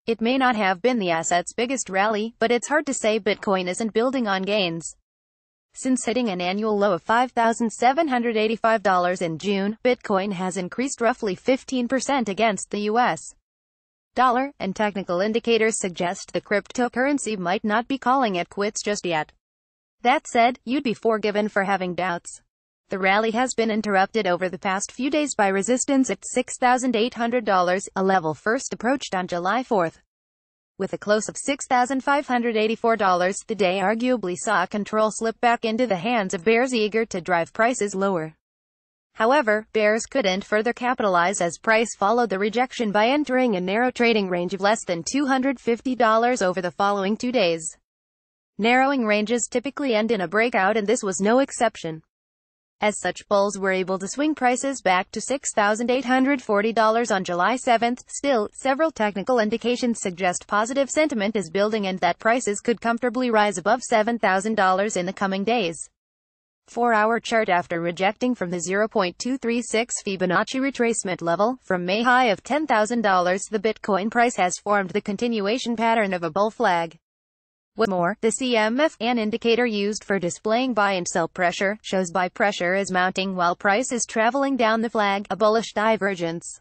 It may not have been the asset's biggest rally, but it's hard to say Bitcoin isn't building on gains. Since hitting an annual low of $5,785 in June, Bitcoin has increased roughly 15% against the U.S. dollar, and technical indicators suggest the cryptocurrency might not be calling it quits just yet. That said, you'd be forgiven for having doubts. The rally has been interrupted over the past few days by resistance at $6,800, a level first approached on July 4. With a close of $6,584, the day arguably saw control slip back into the hands of bears eager to drive prices lower. However, bears couldn't further capitalize as price followed the rejection by entering a narrow trading range of less than $250 over the following 2 days. Narrowing ranges typically end in a breakout, and this was no exception. As such, bulls were able to swing prices back to $6,840 on July 7. Still, several technical indications suggest positive sentiment is building and that prices could comfortably rise above $7,000 in the coming days. 4-hour chart. After rejecting from the 0.236 Fibonacci retracement level, from May high of $10,000, the Bitcoin price has formed the continuation pattern of a bull flag. What's more, the CMF, an indicator used for displaying buy and sell pressure, shows buy pressure is mounting while price is traveling down the flag, a bullish divergence.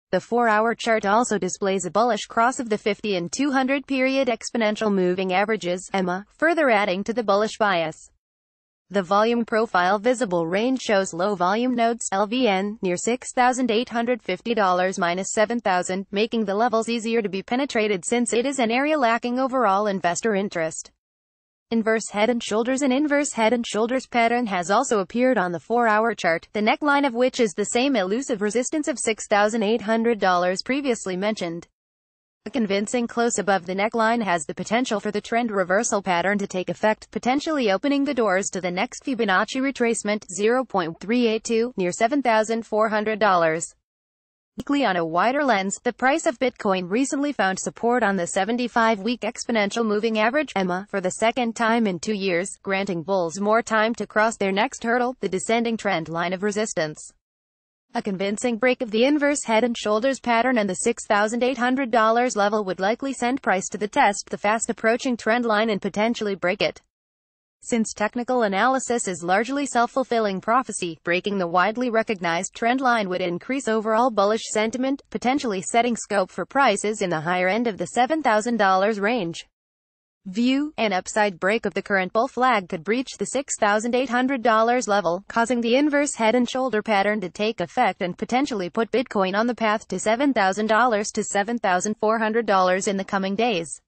The 4-hour chart also displays a bullish cross of the 50 and 200 period exponential moving averages, EMA, further adding to the bullish bias. The volume profile visible range shows low volume nodes, LVN, near $6,850 - $7,000, making the levels easier to be penetrated since it is an area lacking overall investor interest. Inverse head and shoulders. An inverse head and shoulders pattern has also appeared on the 4-hour chart, the neckline of which is the same elusive resistance of $6,800 previously mentioned. A convincing close above the neckline has the potential for the trend reversal pattern to take effect, potentially opening the doors to the next Fibonacci retracement, 0.382, near $7,400. Weekly. On a wider lens, the price of Bitcoin recently found support on the 75-week exponential moving average, EMA, for the second time in 2 years, granting bulls more time to cross their next hurdle, the descending trend line of resistance. A convincing break of the inverse head and shoulders pattern and the $6,800 level would likely send price to the test the fast approaching trend line and potentially break it. Since technical analysis is largely self-fulfilling prophecy, breaking the widely recognized trend line would increase overall bullish sentiment, potentially setting scope for prices in the higher end of the $7,000 range. View. An upside break of the current bull flag could breach the $6,800 level, causing the inverse head and shoulder pattern to take effect and potentially put Bitcoin on the path to $7,000 to $7,400 in the coming days.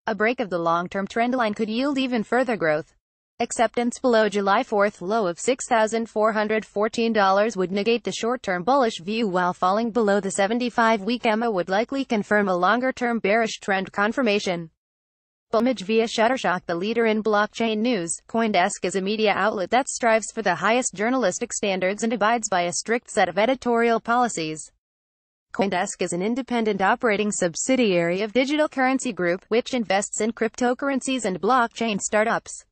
A break of the long-term trendline could yield even further growth. Acceptance below July 4 low of $6,414 would negate the short-term bullish view, while falling below the 75-week EMA would likely confirm a longer-term bearish trend confirmation. Image via Shutterstock. The leader in blockchain news, CoinDesk is a media outlet that strives for the highest journalistic standards and abides by a strict set of editorial policies. CoinDesk is an independent operating subsidiary of Digital Currency Group, which invests in cryptocurrencies and blockchain startups.